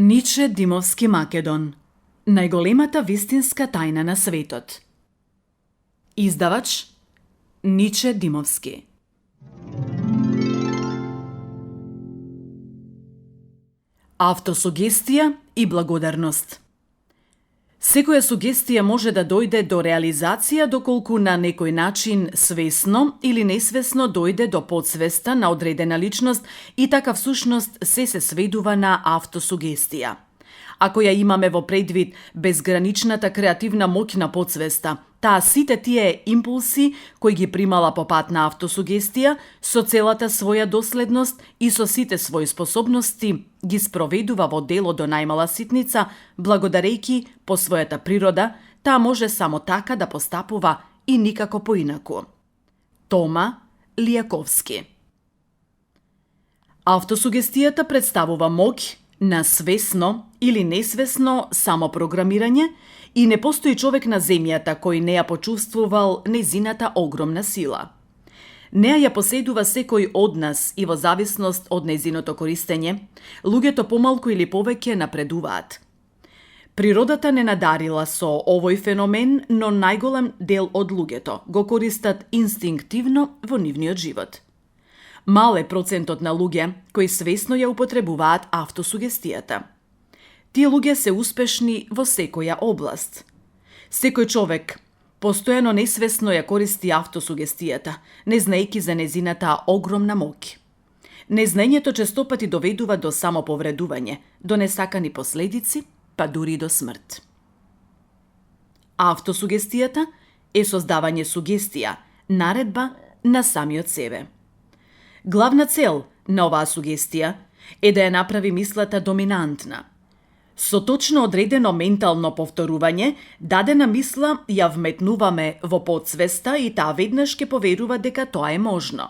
Ниче Димовски Македон. Најголемата вистинска тајна на светот. Издавач Ниче Димовски. Автосугестија и благодарност. Секоја сугестија може да дојде до реализација доколку на некој начин свесно или несвесно дојде до подсвеста на одредена личност и така всушност се сведува на автосугестија. Ако ја имаме во предвид безграничната креативна моќ на подсвеста, таа сите тие импулси кои ги примала по пат на автосугестија, со целата своја доследност и со сите своји способности, ги спроведува во дело до најмала ситница, благодарејќи по својата природа, таа може само така да постапува и никако поинаку. Тома Лијаковски. Автосугестијата представува моќ на свесно или несвесно самопрограмирање и не постои човек на земјата кој не ја почувствувал незината огромна сила. Неа ја поседува секој од нас и во зависност од незиното користење, луѓето помалку или повеќе напредуваат. Природата не надарила со овој феномен, но најголем дел од луѓето го користат инстинктивно во нивниот живот. Мал е процентот на луѓе кои свесно ја употребуваат автосугестијата. Тие луѓе се успешни во секоја област. Секој човек постојано несвесно ја користи автосугестијата, не знаејќи за незината огромна моќ. Незнаењето честопати доведува до самоповредување, до несакани последици, па дури до смрт. Автосугестијата е создавање сугестија, наредба на самиот себе. Главна цел на оваа сугестија е да ја направи мислата доминантна. Со точно одредено ментално повторување, дадена мисла ја вметнуваме во подсвеста и таа веднаш ќе поверува дека тоа е можно.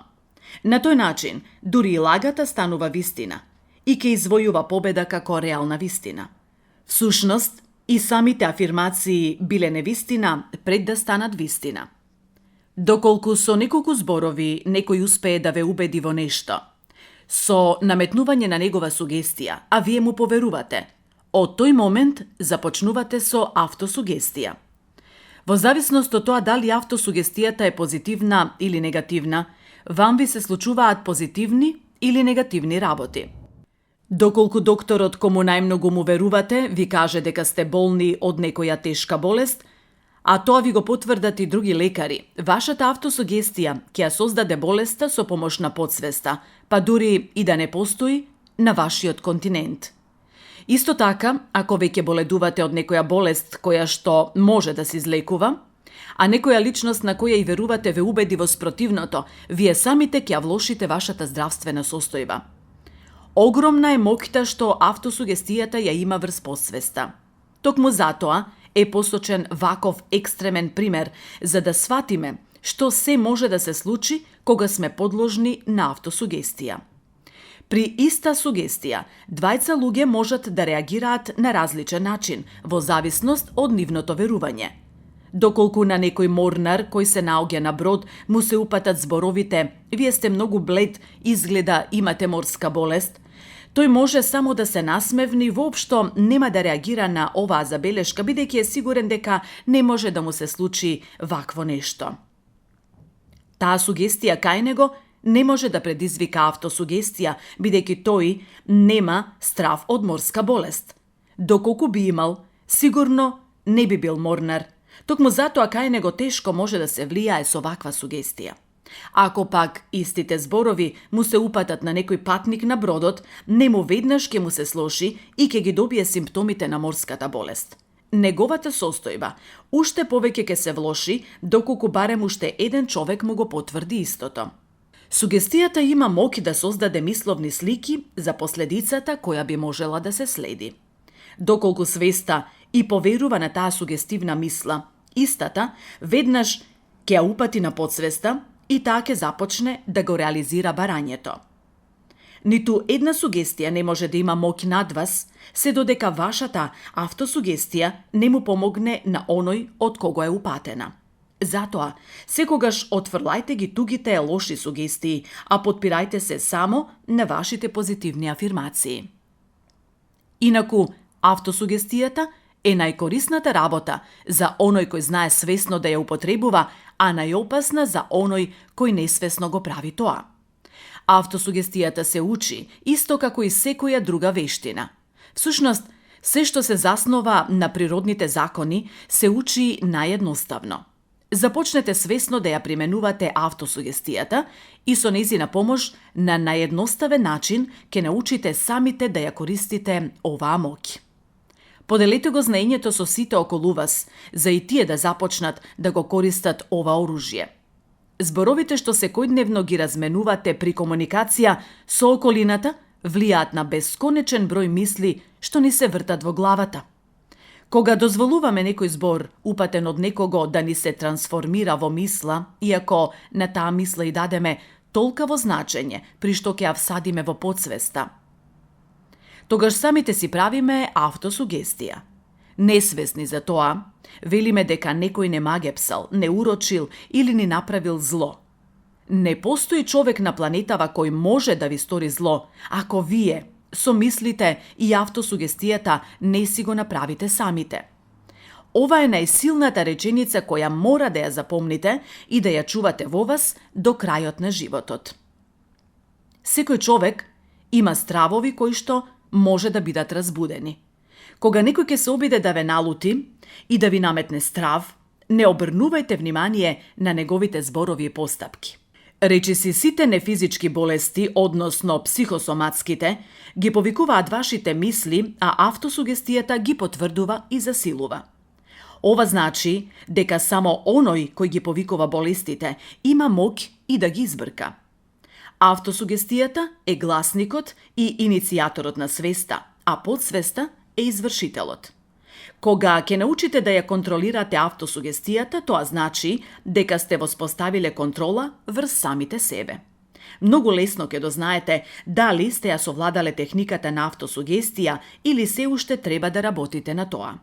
На тој начин, дури и лагата станува вистина и ќе извојува победа како реална вистина. Всушност, и самите афирмации биле невистина пред да станат вистина. Доколку со неколку зборови некој успее да ве убеди во нешто, со наметнување на негова сугестија, а вие му поверувате, од тој момент започнувате со автосугестија. Во зависност од тоа дали автосугестијата е позитивна или негативна, вам ви се случуваат позитивни или негативни работи. Доколку докторот кому најмногу му верувате ви каже дека сте болни од некоја тешка болест, а тоа ви го потврдат и други лекари, вашата автосугестија ќе ја создаде болеста со помош на подсвеста, па дури и да не постои на вашиот континент. Исто така, ако веќе боледувате од некоја болест која што може да се излекува, а некоја личност на која и верувате ве убеди во спротивното, вие самите ќе ја влошите вашата здравствена состојба. Огромна е моќта што автосугестијата ја има врз подсвеста. Токму затоа е посочен ваков екстремен пример, за да сватиме што се може да се случи кога сме подложни на автосугестија. При иста сугестија, двајца луѓе можат да реагираат на различен начин, во зависност од нивното верување. Доколку на некој морнар кој се наоѓа на брод му се упатат зборовите «Вие сте многу блед, изгледа имате морска болест», тој може само да се насмевни, воопшто нема да реагира на оваа забелешка, бидејќи е сигурен дека не може да му се случи вакво нешто. Таа сугестија кај него не може да предизвика автосугестија, бидејќи тој нема страв од морска болест. Доколку би имал, сигурно не би бил морнар. Токму затоа кај него тешко може да се влијае со ваква сугестија. Ако пак истите зборови му се упатат на некој патник на бродот, нему веднаш ќе му се слоши и ќе ги добие симптомите на морската болест. Неговата состојба уште повеќе ќе се влоши, доколку барем уште еден човек му го потврди истото. Сугестијата има моќ да создаде мисловни слики за последицата која би можела да се следи. Доколку свеста и поверува на таа сугестивна мисла, истата веднаш ќе ја упати на подсвеста и таа ќе започне да го реализира барањето. Ниту една сугестија не може да има моќ над вас, се додека вашата автосугестија не му помогне на оној од кого е упатена. Затоа, секогаш отфрлајте ги тугите лоши сугестии, а потпирајте се само на вашите позитивни афирмации. Инаку, автосугестијата е најкорисната работа за оној кој знае свесно да ја употребува, а најопасна за оној кој несвесно го прави тоа. Автосугестијата се учи, исто како и секоја друга вештина. Всушност, се што се заснова на природните закони, се учи наједноставно. Започнете свесно да ја применувате автосугестијата и со нејзина помош на наједноставен начин ќе научите самите да ја користите оваа моќ. Поделете го знаењето со сите околу вас, за и тие да започнат да го користат ова оружје. Зборовите што секојдневно ги разменувате при комуникација со околината влијаат на бесконечен број мисли што ни се вртат во главата. Кога дозволуваме некој збор, упатен од некого, да ни се трансформира во мисла, иако на таа мисла и дадеме толкаво значење, при што ќе ја всадиме во подсвеста, тогаш самите си правиме автосугестија. Несвесни за тоа, велиме дека некој не магепсал, не урочил или ни направил зло. Не постои човек на планетава кој може да ви стори зло, ако вие со мислите и автосугестијата не си го направите самите. Ова е најсилната реченица која мора да ја запомните и да ја чувате во вас до крајот на животот. Секој човек има стравови кои што може да бидат разбудени. Кога некој ќе се обиде да ве налути и да ви наметне страв, не обрнувајте внимание на неговите зборови и постапки. Речиси сите нефизички болести, односно психосоматските, ги повикуваат вашите мисли, а автосугестијата ги потврдува и засилува. Ова значи дека само оној кој ги повикува болестите има моќ и да ги избрка. Автосугестијата е гласникот и иницијаторот на свеста, а подсвеста е извршителот. Кога ќе научите да ја контролирате автосугестијата, тоа значи дека сте воспоставиле контрола врз самите себе. Многу лесно ќе дознаете дали сте ја совладале техниката на автосугестија или се уште треба да работите на тоа.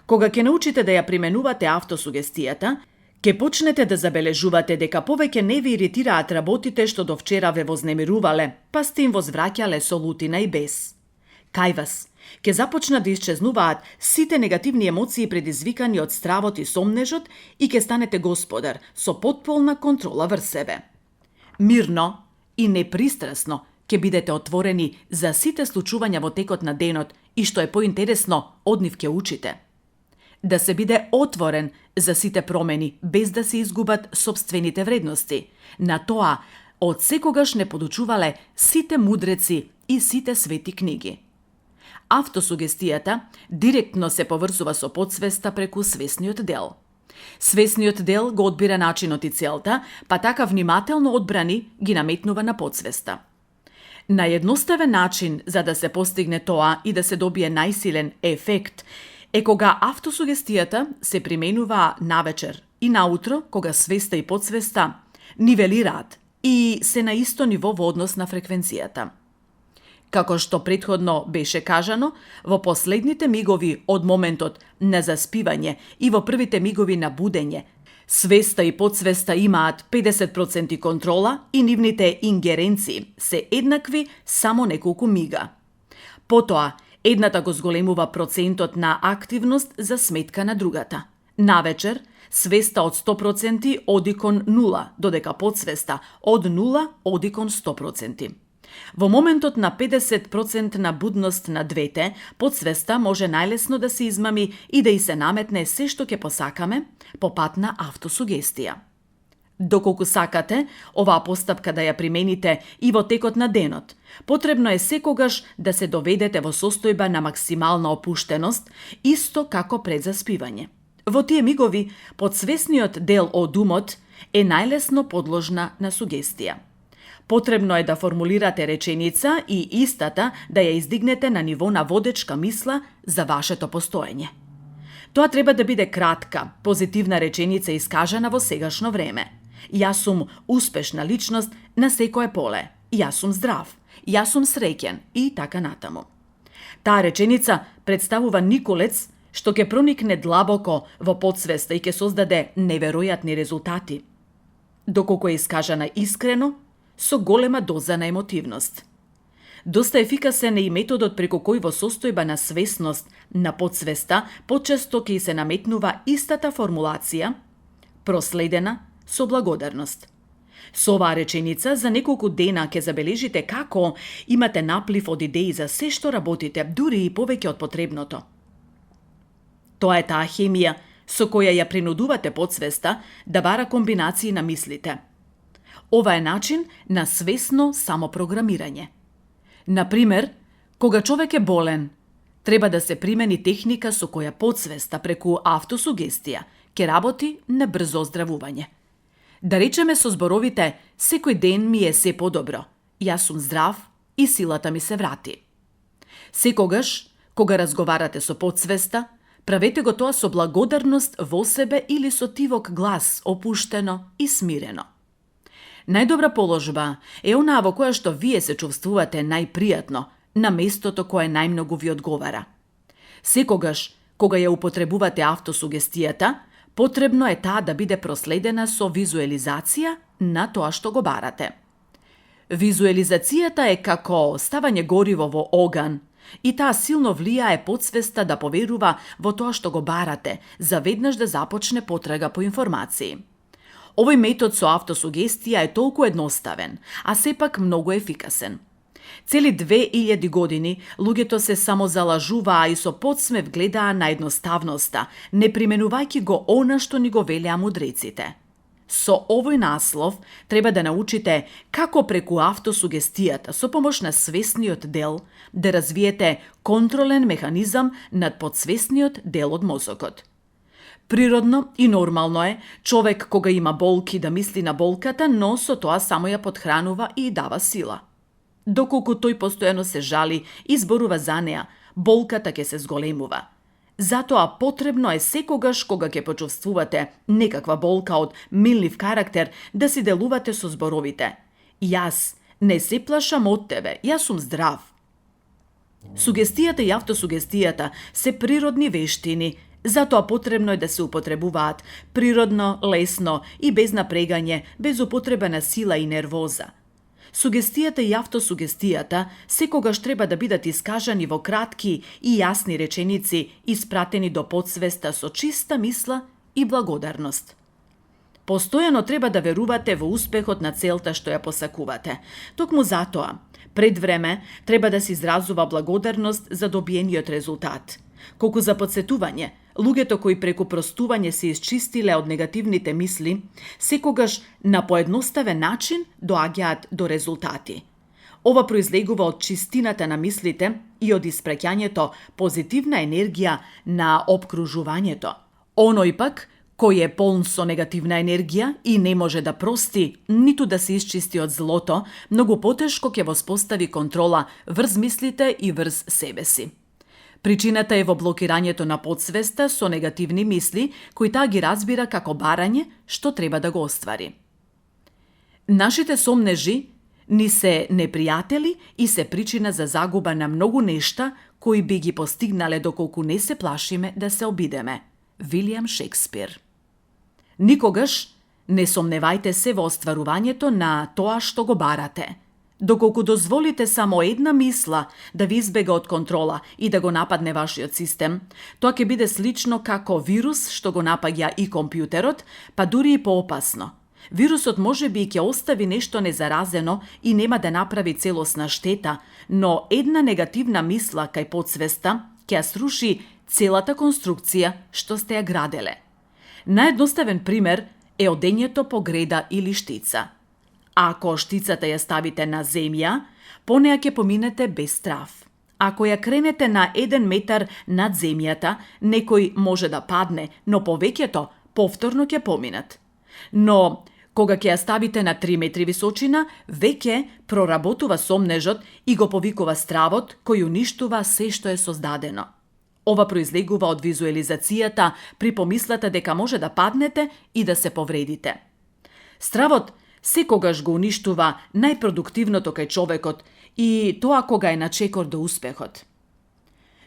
Кога ќе научите да ја применувате автосугестијата, ќе почнете да забележувате дека повеќе не ви иритираат работите што до вчера ве вознемирувале, па сте им возвраќале со лутина и бес. Кај вас ќе започнат да исчезнуваат сите негативни емоции предизвикани од стравот и сомнежот и ќе станете господар со потполна контрола врз себе. Мирно и непристрасно ќе бидете отворени за сите случувања во текот на денот и што е поинтересно, од нив ќе учите. Да се биде отворен за сите промени без да се изгубат сопствените вредности. На тоа од секогаш не подучувале сите мудреци и сите свети книги. Автосугестијата директно се поврзува со подсвеста преку свесниот дел. Свесниот дел го одбира начинот и целта, па така внимателно одбрани ги наметнува на подсвеста. Наједноставен начин за да се постигне тоа и да се добие најсилен ефект е кога автосугестијата се применува навечер и наутро, кога свеста и подсвеста нивелираат и се на исто ниво во однос на фреквенцијата. Како што претходно беше кажано, во последните мигови од моментот на заспивање и во првите мигови на будење, свеста и подсвеста имаат 50% контрола и нивните ингеренции се еднакви само неколку мига. Потоа, едната го зголемува процентот на активност за сметка на другата. Навечер, свеста од 100% оди кон 0, додека подсвеста од 0 оди кон 100%. Во моментот на 50% на будност на двете, подсвеста може најлесно да се измами и да и се наметне се што ќе посакаме по пат на автосугестија. Доколку сакате оваа постапка да ја примените и во текот на денот, потребно е секогаш да се доведете во состојба на максимална опуштеност, исто како пред заспивање. Во тие мигови, подсвесниот дел од умот е најлесно подложна на сугестија. Потребно е да формулирате реченица и истата да ја издигнете на ниво на водечка мисла за вашето постоење. Тоа треба да биде кратка, позитивна реченица искажана во сегашно време. Јас сум успешна личност на секое поле. Јас сум здрав. Јас сум среќен и така натаму. Таа реченица представува николец што ќе проникне длабоко во подсвеста и ќе создаде неверојатни резултати. Доколку е искажана искрено, со голема доза на емотивност. Доста ефикасен е и методот преку кој во состојба на свесност на подсвеста почесто ќе се наметнува истата формулација, проследена со благодарност. Со оваа реченица за неколку дена ќе забележите како имате наплив од идеи за се што работите, дури и повеќе од потребното. Тоа е таа хемија со која ја принудувате подсвеста да бара комбинации на мислите. Ова е начин на свесно самопрограмирање. Например, кога човек е болен, треба да се примени техника со која подсвеста преку автосугестија ќе работи на брзо оздравување. Да речеме со зборовите «Секој ден ми е се подобро, јас сум здрав и силата ми се врати». Секогаш, кога разговарате со подсвеста, правете го тоа со благодарност во себе или со тивок глас, опуштено и смирено. Најдобра положба е онаа во која што вие се чувствувате најпријатно, на местото кое најмногу ви одговара. Секогаш, кога ја употребувате автосугестијата, потребно е таа да биде проследена со визуелизација на тоа што го барате. Визуелизацијата е како ставање гориво во оган и таа силно влијае подсвеста да поверува во тоа што го барате, за веднаш да започне потрага по информации. Овој метод со автосугестија е толку едноставен, а сепак многу ефикасен. Цели 2000 години луѓето се самозалажуваа и со подсмев гледаа на едноставноста, не применувајќи го она што ни го велеа мудреците. Со овој наслов треба да научите како преку автосугестијата со помош на свесниот дел да развиете контролен механизам над подсвесниот дел од мозокот. Природно и нормално е човек кога има болки да мисли на болката, но со тоа само ја подхранува и дава сила. Доколку тој постојано се жали и зборува за неа, болката ќе се зголемува. Затоа потребно е секогаш кога ќе почувствувате некаква болка од милнив карактер да си делувате со зборовите. Јас не се плашам од тебе, јас сум здрав. Сугестијата и автосугестијата се природни вештини, затоа потребно е да се употребуваат природно, лесно и без напрегање, без употреба на сила и нервоза. Сугестијата и автосугестијата секогаш треба да бидат искажани во кратки и јасни реченици, испратени до подсвеста со чиста мисла и благодарност. Постојано треба да верувате во успехот на целта што ја посакувате. Токму затоа, пред време треба да се изразува благодарност за добиениот резултат. Колку за подсетување, луѓето кои преку простување се исчистиле од негативните мисли, секогаш на поедноставен начин доаѓаат до резултати. Ова произлегува од чистината на мислите и од испраќањето позитивна енергија на опкружувањето. Оној пак, кој е полн со негативна енергија и не може да прости, ниту да се исчисти од злото, многу потешко ќе воспостави контрола врз мислите и врз себе си. Причината е во блокирањето на подсвеста со негативни мисли, кои таа ги разбира како барање што треба да го оствари. Нашите сомнежи ни се непријатели и се причина за загуба на многу нешта кои би ги постигнале доколку не се плашиме да се обидеме. Вилијам Шекспир. Никогаш не сомневајте се во остварувањето на тоа што го барате. Доколку дозволите само една мисла да ви избега од контрола и да го нападне вашиот систем, тоа ќе биде слично како вирус што го напаѓа и компјутерот, па дури и поопасно. Вирусот можеби ќе остави нешто незаразено и нема да направи целосна штета, но една негативна мисла кај подсвеста ќе ја сруши целата конструкција што сте ја граделе. Наједноставен пример е одењето по греда или штица. Ако штицата ја ставите на земја, по неа ќе поминете без страв. Ако ја кренете на 1 метар над земјата, некој може да падне, но повеќето повторно ќе поминат. Но кога ќе ја ставите на 3 метри височина, веќе проработува сомнежот и го повикува стравот кој уништува се што е создадено. Ова произлегува од визуелизацијата при помислата дека може да паднете и да се повредите. Стравот секогаш го уништува најпродуктивното кај човекот и тоа кога е на чекор до успехот.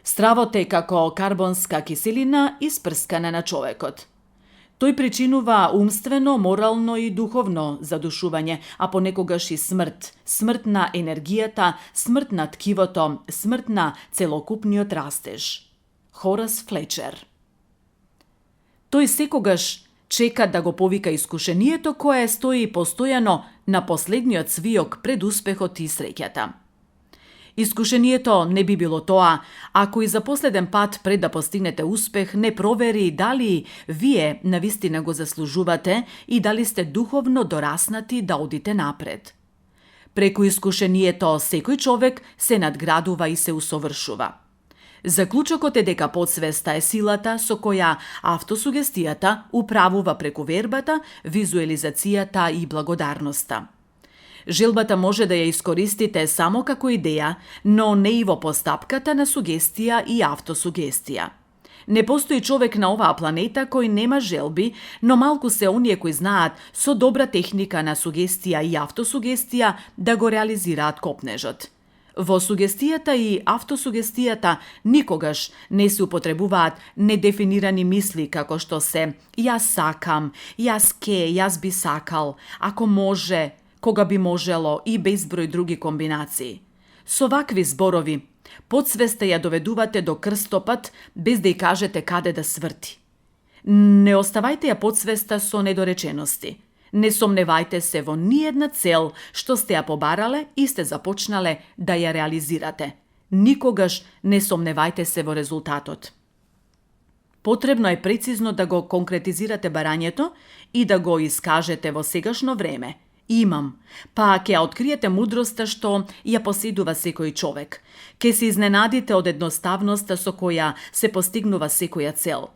Стравот е како карбонска киселина испрскана на човекот. Тој причинува умствено, морално и духовно задушување, а понекогаш и смрт. Смрт на енергијата, смрт на ткивото, смрт на целокупниот растеж. Хорас Флечер. Тој секогаш чека да го повика искушението кое стои постојано на последниот свиок пред успехот и среќата. Искушението не би било тоа, ако и за последен пат пред да постигнете успех не провери дали вие навистина го заслужувате и дали сте духовно дораснати да одите напред. Преку искушението секој човек се надградува и се усовршува. Заклучокот е дека подсвеста е силата со која автосугестијата управува преку вербата, визуализацијата и благодарноста. Желбата може да ја искористите само како идеја, но не и во постапката на сугестија и автосугестија. Не постои човек на оваа планета кој нема желби, но малку се оние кои знаат со добра техника на сугестија и автосугестија да го реализираат копнежот. Во сугестијата и автосугестијата никогаш не се употребуваат недефинирани мисли како што се «јас сакам», «јас ке», «јас би сакал», «ако може», «кога би можело» и безброј други комбинации. Со вакви зборови, подсвеста ја доведувате до крстопат без да ја кажете каде да сврти. Не оставајте ја подсвеста со недоречености. Не сомневајте се во ниедна цел што сте ја побарале и сте започнале да ја реализирате. Никогаш не сомневајте се во резултатот. Потребно е прецизно да го конкретизирате барањето и да го искажете во сегашно време. Имам, па ќе ја откриете мудроста што ја поседува секој човек. Ке се изненадите од едноставноста со која се постигнува секоја цел.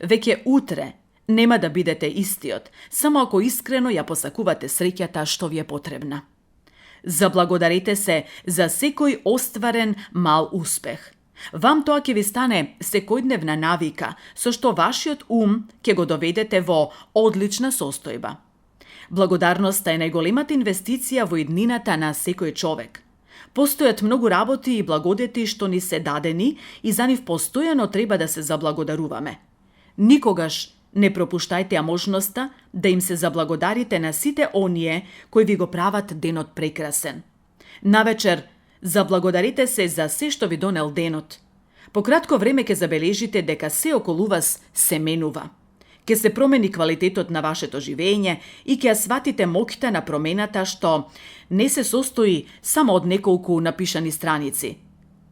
Веќе утре нема да бидете истиот, само ако искрено ја посакувате среќата што ви е потребна. Заблагодарете се за секој остварен мал успех. Вам тоа ќе ви стане секојдневна навика, со што вашиот ум ќе го доведете во одлична состојба. Благодарноста е најголемата инвестиција во иднината на секој човек. Постојат многу работи и благодети што ни се дадени и за нив постојано треба да се заблагодаруваме. Никогаш не пропуштајте ја можноста да им се заблагодарите на сите оние кои ви го прават денот прекрасен. Навечер, заблагодарите се за се што ви донел денот. По кратко време ќе забележите дека се околу вас се менува. Ке се промени квалитетот на вашето живење и ќе ја сватите моќта на промената што не се состои само од неколку напишани страници.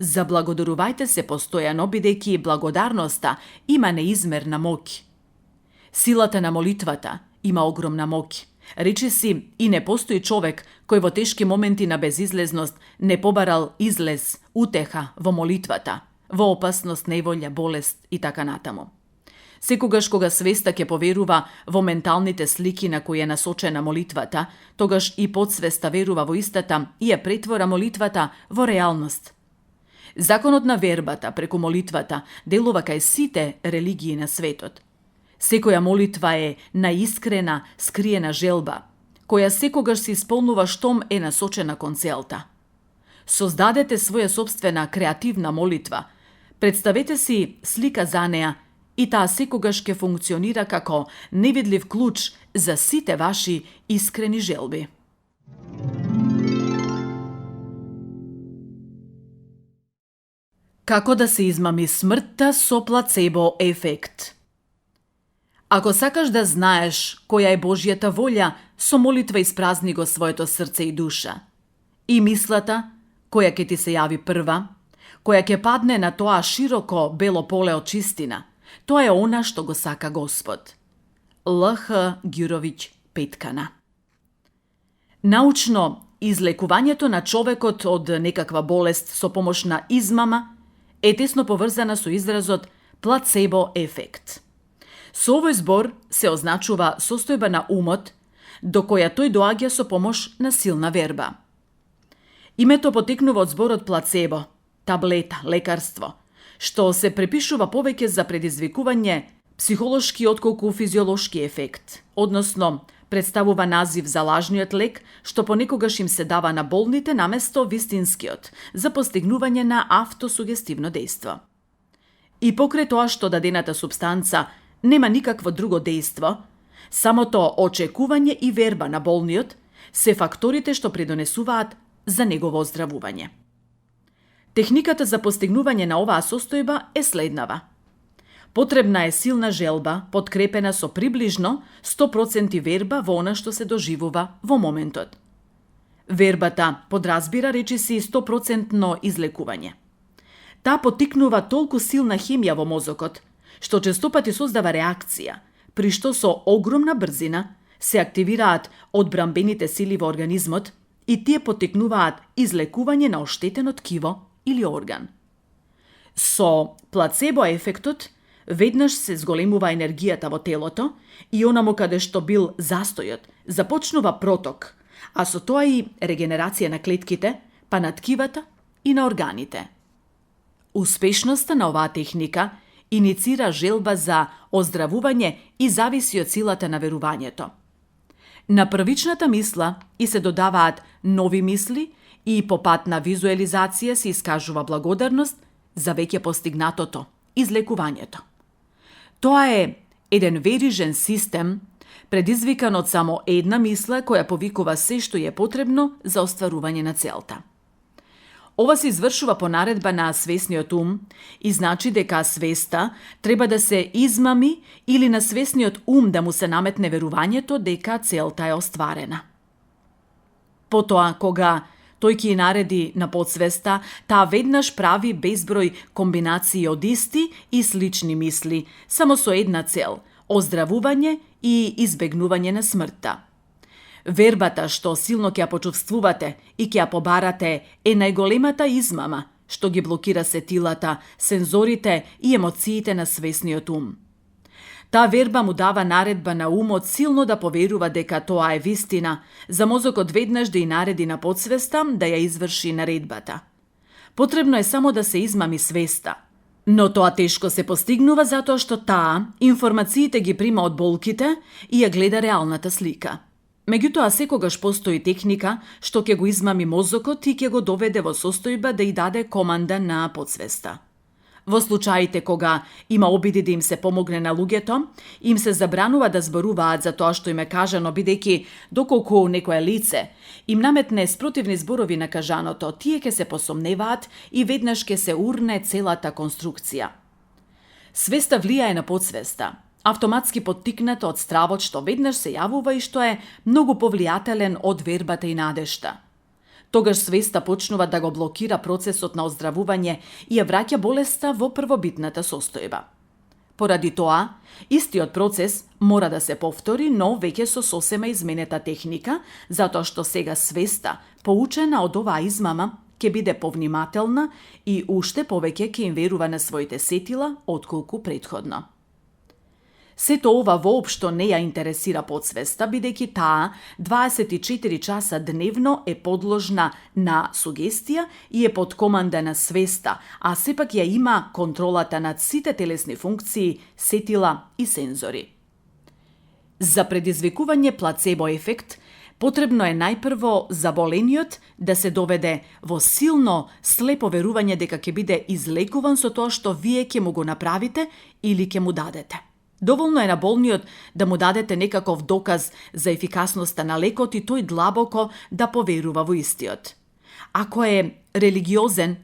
Заблагодарувајте се постојано, бидејќи благодарноста има неизмерна моќ. Силата на молитвата има огромна моќ. Речи си, и не постои човек кој во тешки моменти на безизлезност не побарал излез, утеха во молитвата, во опасност, неволја, болест и така натаму. Секогаш кога свеста ќе поверува во менталните слики на кои е насочена молитвата, тогаш и подсвеста верува во истата и ја претвора молитвата во реалност. Законот на вербата преку молитвата делува кај сите религии на светот. Секоја молитва е наискрена, скриена желба, која секогаш се исполнува штом е насочена кон целта. Создадете своја собствена креативна молитва, представете си слика за неа и таа секогаш ќе функционира како невидлив клуч за сите ваши искрени желби. Како да се измами смртта со плацебо ефект? Ако сакаш да знаеш која е Божјата волја, со молитва испразни го своето срце и душа. И мислата, која ќе ти се јави прва, која ќе падне на тоа широко бело поле од чистина, тоа е она што го сака Господ. Л.Х. Ѓуровиќ Петкана. Научно, излекувањето на човекот од некаква болест со помош на измама е тесно поврзана со изразот плацебо ефект. Со овој збор се означува состојба на умот до која тој доаѓа со помош на силна верба. Името потекнува од зборот плацебо, таблета, лекарство, што се препишува повеќе за предизвикување психолошки отколку физиолошки ефект, односно представува назив за лажниот лек што понекогаш им се дава на болните наместо вистинскиот за постигнување на автосугестивно дејство. И покрај тоа што дадената субстанца нема никакво друго дејство, самото очекување и верба на болниот се факторите што придонесуваат за негово оздравување. Техниката за постигнување на оваа состојба е следнава. Потребна е силна желба, подкрепена со приближно 100% верба во она што се доживува во моментот. Вербата подразбира речиси 100% излекување. Таа поттикнува толку силна хемија во мозокот, што честопати создава реакција, при што со огромна брзина се активираат одбрамбените сили во организмот и тие поттикнуваат излекување на оштетено ткиво или орган. Со плацебо ефектот веднаш се зголемува енергијата во телото и онаму каде што бил застојот започнува проток, а со тоа и регенерација на клетките, па на ткивата и на органите. Успешноста на оваа техника иницира желба за оздравување и зависи од силата на верувањето. На првичната мисла и се додаваат нови мисли и по пат на визуализација се искажува благодарност за веќе постигнатото, излекувањето. Тоа е еден верижен систем, предизвикан од само една мисла која повикува се што е потребно за остварување на целта. Ова се извршува по наредба на свесниот ум и значи дека свеста треба да се измами или на свесниот ум да му се наметне верувањето дека целта е остварена. Потоа, кога тој ќе нареди на подсвеста, таа веднаш прави безброј комбинации од исти и слични мисли, само со една цел – оздравување и избегнување на смртта. Вербата што силно ќе ја почувствувате и ќе ја побарате е најголемата измама што ги блокира сетилата, сензорите и емоциите на свесниот ум. Таа верба му дава наредба на умот силно да поверува дека тоа е вистина, за мозокот веднаш да и нареди на подсвеста да ја изврши наредбата. Потребно е само да се измами свеста. Но тоа тешко се постигнува затоа што таа информациите ги прима од болките и ја гледа реалната слика. Меѓутоа, секогаш постои техника што ќе го измами мозокот и ќе го доведе во состојба да и даде команда на подсвеста. Во случаите кога има обиди да им се помогне на луѓето, им се забранува да зборуваат за тоа што им е кажано, бидејќи доколку некое лице им наметне спротивни зборови на кажаното, тие ќе се посомневаат и веднаш ќе се урне целата конструкција. Свеста влијае на подсвеста, автоматски поттикната од стравот што веднаш се јавува и што е многу повлијателен од вербата и надежта. Тогаш свеста почнува да го блокира процесот на оздравување и ја враќа болеста во првобитната состојба. Поради тоа, истиот процес мора да се повтори, но веќе со сосема изменета техника, затоа што сега свеста, поучена од оваа измама, ќе биде повнимателна и уште повеќе ќе им верува на своите сетила отколку претходно. Сето ова воопшто не ја интересира подсвеста, бидејќи таа 24 часа дневно е подложна на сугестија и е под команда на свеста, а сепак ја има контролата над сите телесни функции, сетила и сензори. За предизвикување плацебо ефект, потребно е најпрво заболениот да се доведе во силно слепо верување дека ќе биде излекуван со тоа што вие ќе му го направите или ќе му дадете. Доволно е на болниот да му дадете некаков доказ за ефикасноста на лекот и тој длабоко да поверува во истиот. Ако е религиозен,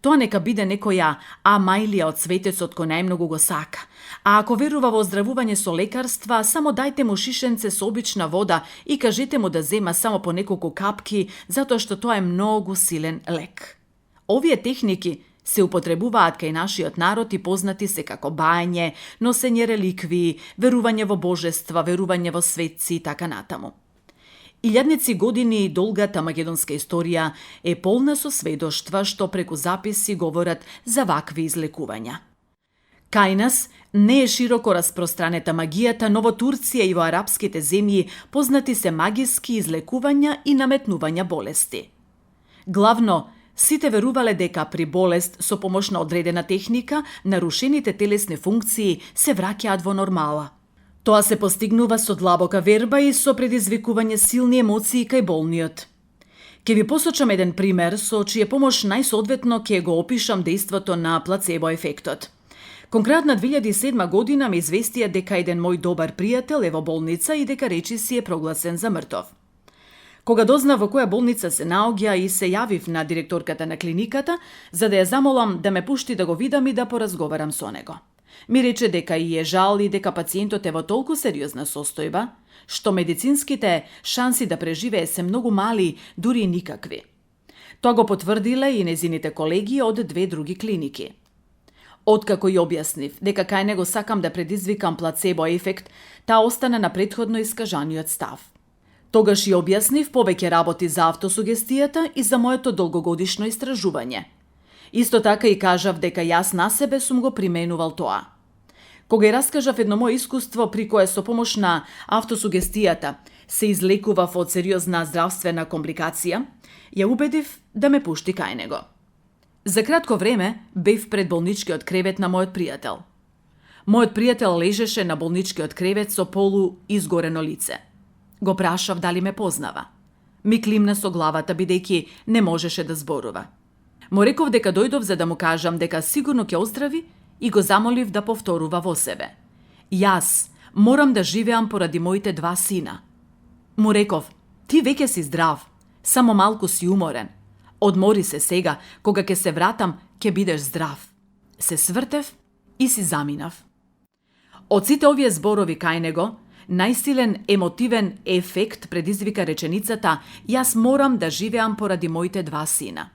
тоа нека биде некоја амајлија од светецот кој најмногу го сака. А ако верува во оздравување со лекарства, само дајте му шишенце со обична вода и кажете му да зема само по неколку капки, затоа што тоа е многу силен лек. Овие техники се употребуваат кај нашиот народ и познати се како бајање, носење реликвии, верување во божества, верување во светци и така натаму. Илјадници години долгата македонска историја е полна со сведоштва што преку записи говорат за вакви излекувања. Кај нас не е широко распространета магијата, но во Турција и во арапските земји познати се магиски излекувања и наметнувања болести. Главно, сите верувале дека при болест со помош на одредена техника, нарушените телесни функции се враќаат во нормала. Тоа се постигнува со длабока верба и со предизвикување силни емоции кај болниот. Ке ви посочам еден пример со чија помош најсоодветно ќе го опишам дејството на плацебо ефектот. Кон крајот на 2007 година ме известија дека еден мој добар пријател е во болница и дека речиси е прогласен за мртов. Кога дознав во која болница се наоѓа и се јавив на директорката на клиниката, за да ја замолам да ме пушти да го видам и да поразговарам со него. Ми рече дека и е жал и дека пациентот е во толку сериозна состојба, што медицинските шанси да преживее се многу мали, дури и никакви. Тоа го потврдиле и незините колеги од две други клиники. Откако ја објаснив дека кај него сакам да предизвикам плацебо ефект, таа остана на претходно искажаниот став. Тогаш ја објаснив повеќе работи за автосугестијата и за моето долгогодишно истражување. Исто така и кажав дека јас на себе сум го применувал тоа. Кога ја раскажав едно моје искуство при кое со помош на автосугестијата се излекував од сериозна здравствена компликација, ја убедив да ме пушти кај него. За кратко време бев пред болничкиот кревет на мојот пријател. Мојот пријател лежеше на болничкиот кревет со полу изгорено лице. Го прашав дали ме познава. Ми климна со главата бидејќи не можеше да зборува. Му реков дека дојдов за да му кажам дека сигурно ќе оздрави и го замолив да повторува во себе. Јас морам да живеам поради моите два сина. Му реков, ти веќе си здрав, само малку си уморен. Одмори се сега, кога ќе се вратам, ќе бидеш здрав. Се свртев и си заминав. Од сите овие зборови кај него, најсилен емотивен ефект предизвика реченицата «Јас морам да живеам поради моите два сина».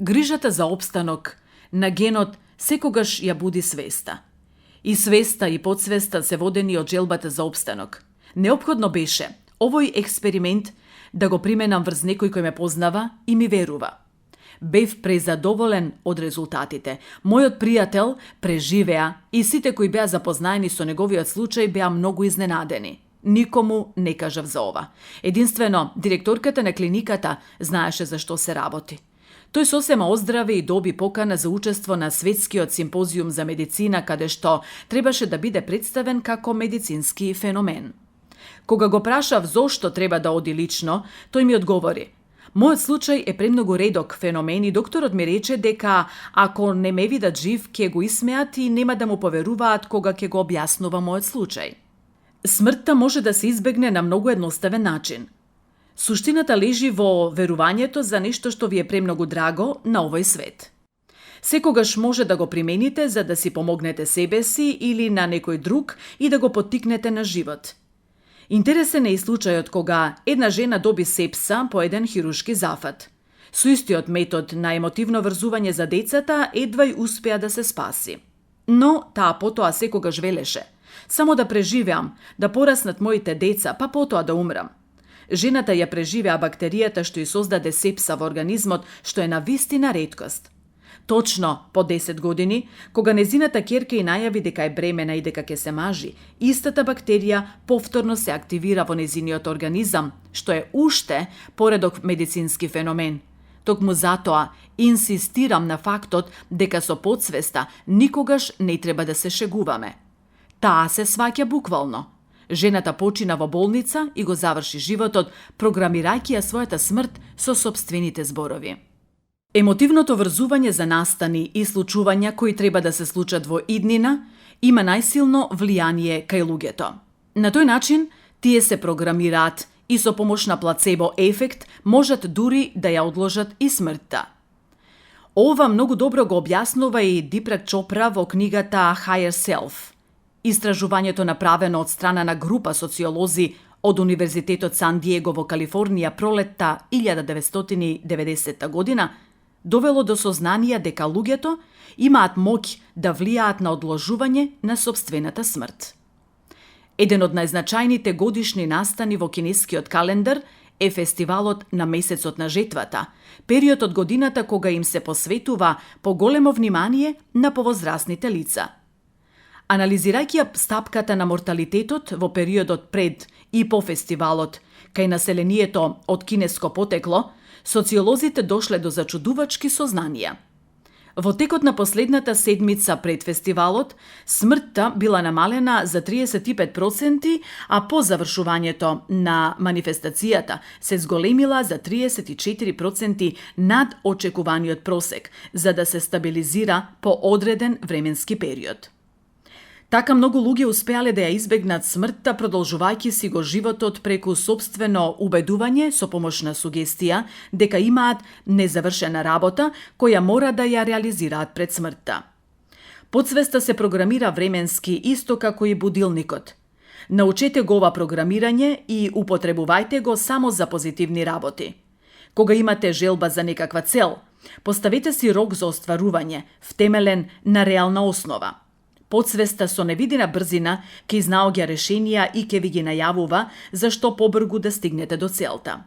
Грижата за опстанок на генот секогаш ја буди свеста. И свеста и подсвеста се водени од желбата за опстанок. Неопходно беше овој експеримент да го применам врз некој кој ме познава и ми верува. Бев презадоволен од резултатите. Мојот пријател преживеа и сите кои беа запознаени со неговиот случај беа многу изненадени. Никому не кажав за ова. Единствено, директорката на клиниката знаеше за што се работи. Тој сосема оздраве и доби покана за учество на светскиот симпозиум за медицина, каде што требаше да биде представен како медицински феномен. Кога го прашав зошто треба да оди лично, тој ми одговори: мојот случај е премногу редок феномен и докторот ми рече дека ако не ме видат жив, ќе го исмеат и нема да му поверуваат кога ќе го објаснува мојот случај. Смртта може да се избегне на многу едноставен начин. Суштината лежи во верувањето за нешто што ви е премногу драго на овој свет. Секогаш може да го примените за да си помогнете себе си или на некој друг и да го поттикнете на живот. Интересен е и случајот кога една жена доби сепса по еден хирушки зафат. Со истиот метод на емотивно врзување за децата едва и успеа да се спаси. Но таа потоа секогаш велеше: само да преживеам, да пораснат моите деца, па потоа да умрам. Жената ја преживеа бактеријата што ја создаде сепса во организмот, што е навистина реткост. Точно по 10 години, кога незината ќерка и најави дека е бремена и дека ќе се мажи, истата бактерија повторно се активира во незиниот организам, што е уште поредок медицински феномен. Токму затоа инсистирам на фактот дека со подсвеста никогаш не треба да се шегуваме. Таа се сваќа буквално. Жената почина во болница и го заврши животот, програмирајќи ја својата смрт со сопствените зборови. Емотивното врзување за настани и случувања кои треба да се случат во иднина има најсилно влијание кај луѓето. На тој начин, тие се програмираат и со помош на плацебо ефект можат дури да ја одложат и смртта. Ова многу добро го објаснува и Дипрак Чопра во книгата Higher Self. Истражувањето направено од страна на група социолози од Универзитетот Сан Диего во Калифорнија пролетта 1990 година довело до сознанија дека луѓето имаат моќ да влијаат на одложување на сопствената смрт. Еден од најзначајните годишни настани во кинескиот календар е фестивалот на месецот на жетвата, период од годината кога им се посветува поголемо внимание на повозрасните лица. Анализирајќи стапката на морталитетот во периодот пред и по фестивалот кај населението од кинеско потекло, социолозите дошле до зачудувачки сознанија. Во текот на последната седмица пред фестивалот, смртта била намалена за 35%, а по завршувањето на манифестацијата се зголемила за 34% над очекуваниот просек, за да се стабилизира по одреден временски период. Така многу луѓе успеале да ја избегнат смртта, продолжувајќи си го животот преку сопствено убедување со помош на сугестија дека имаат незавршена работа која мора да ја реализираат пред смртта. Подсвеста се програмира временски исто како и будилникот. Научете го ова програмирање и употребувајте го само за позитивни работи. Кога имате желба за некаква цел, поставете си рок за остварување, втемелен на реална основа. Подсвеста со невидена брзина ќе изнаоѓа решенија и ќе ви ги најавува зашто побргу да стигнете до целта.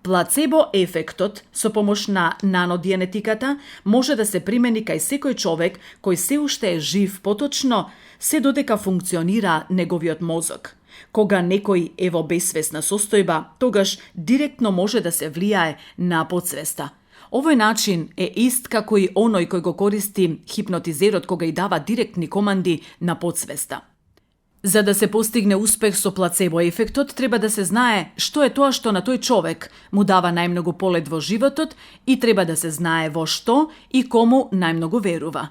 Плацебо ефектот со помош на нанодиенетиката може да се примени кај секој човек кој се уште е жив, поточно се додека функционира неговиот мозок. Кога некој е во бесвесна состојба, тогаш директно може да се влијае на подсвеста. Овој начин е ист како и оној кој го користи хипнотизерот кога и дава директни команди на подсвеста. За да се постигне успех со плацебо ефектот, треба да се знае што е тоа што на тој човек му дава најмногу полет во животот и треба да се знае во што и кому најмногу верува.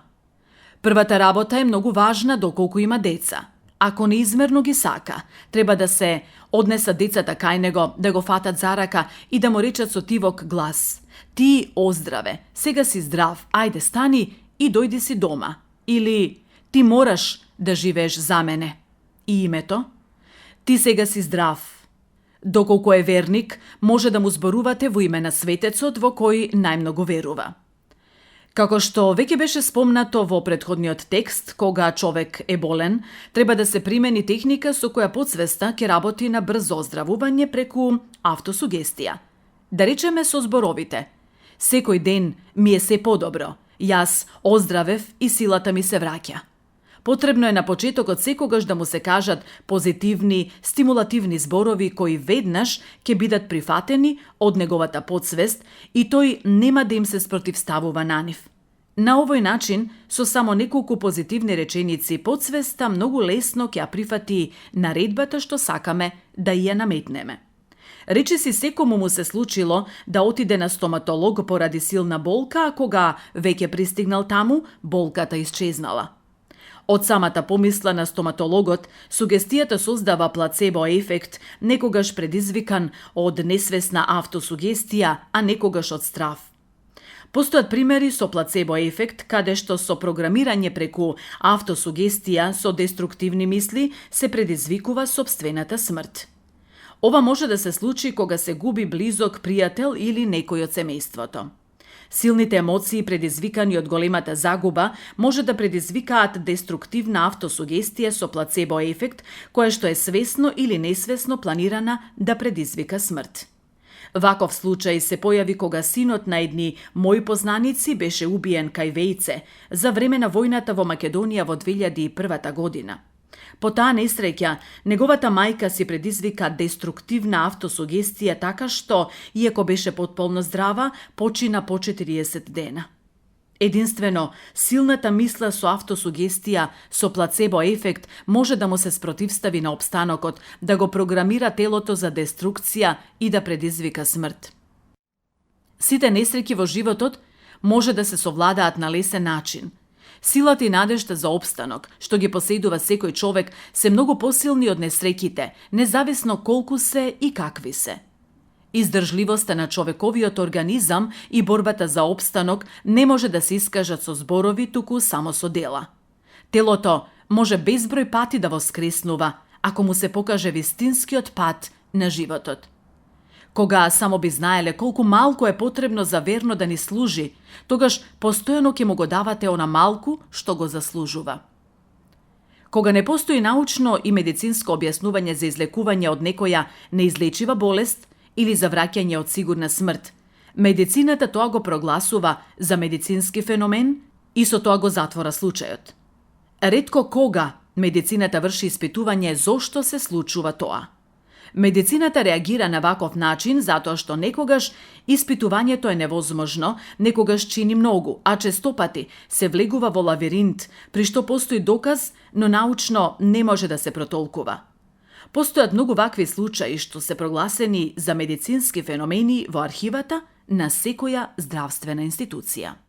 Првата работа е многу важна доколку има деца. Ако неизмерно ги сака, треба да се однесат децата кај него, да го фатат за рака и да му речат со тивок глас: "Ти оздраве, сега си здрав, ајде стани и дојди си дома." Или "Ти мораш да живееш за мене." И името: "Ти сега си здрав." Доколку е верник, може да му зборувате во име на светецот во кој најмногу верува. Како што веќе беше спомнато во претходниот текст, кога човек е болен, треба да се примени техника со која подсвеста ќе работи на брзо оздравување преку автосугестија. Да речеме со зборовите: "Секој ден ми е се подобро, јас оздравев и силата ми се враќа." Потребно е на почетокот секогаш да му се кажат позитивни, стимулативни зборови кои веднаш ќе бидат прифатени од неговата подсвест и тој нема да им се спротивставува на нив. На овој начин, со само неколку позитивни реченици, подсвеста многу лесно ќе ја прифати наредбата што сакаме да ја наметнеме. Речиси секому му се случило да отиде на стоматолог поради силна болка, а кога веќе пристигнал таму, болката исчезнала. Од самата помисла на стоматологот, сугестијата создава плацебо ефект, некогаш предизвикан од несвесна автосугестија, а некогаш од страв. Постојат примери со плацебо ефект, каде што со програмирање преку автосугестија со деструктивни мисли се предизвикува сопствената смрт. Ова може да се случи кога се губи близок пријател или некој од семејството. Силните емоции предизвикани од големата загуба може да предизвикаат деструктивна автосугестија со плацебо ефект, која што е свесно или несвесно планирана да предизвика смрт. Ваков случај се појави кога синот на едни мои познаници беше убиен кај Вејце за време на војната во Македонија во 2001 година. По таа несреќа, неговата мајка си предизвика деструктивна автосугестија така што, иако беше потполно здрава, почина по 40 дена. Единствено, силната мисла со автосугестија, со плацебо ефект, може да му се спротивстави на опстанокот, да го програмира телото за деструкција и да предизвика смрт. Сите несреќи во животот може да се совладаат на лесен начин. Силата и надежта за опстанок, што ги поседува секој човек, се многу посилни од несреќите, независно колку се и какви се. Издржливоста на човековиот организам и борбата за опстанок не може да се искажат со зборови, туку само со дела. Телото може безброј пати да воскреснува, ако му се покаже вистинскиот пат на животот. Кога само би знаеле колку малку е потребно за верно да ни служи, тогаш постојано ќе му го давате она малку што го заслужува. Кога не постои научно и медицинско објаснување за излекување од некоја неизлечива болест или за враќање од сигурна смрт, медицината тоа го прогласува за медицински феномен и со тоа го затвора случајот. Ретко кога медицината врши испитување зошто се случува тоа. Медицината реагира на ваков начин затоа што некогаш испитувањето е невозможно, некогаш чини многу, а честопати се влегува во лавиринт, при што постои доказ, но научно не може да се протолкува. Постојат многу вакви случаи што се прогласени за медицински феномени во архивата на секоја здравствена институција.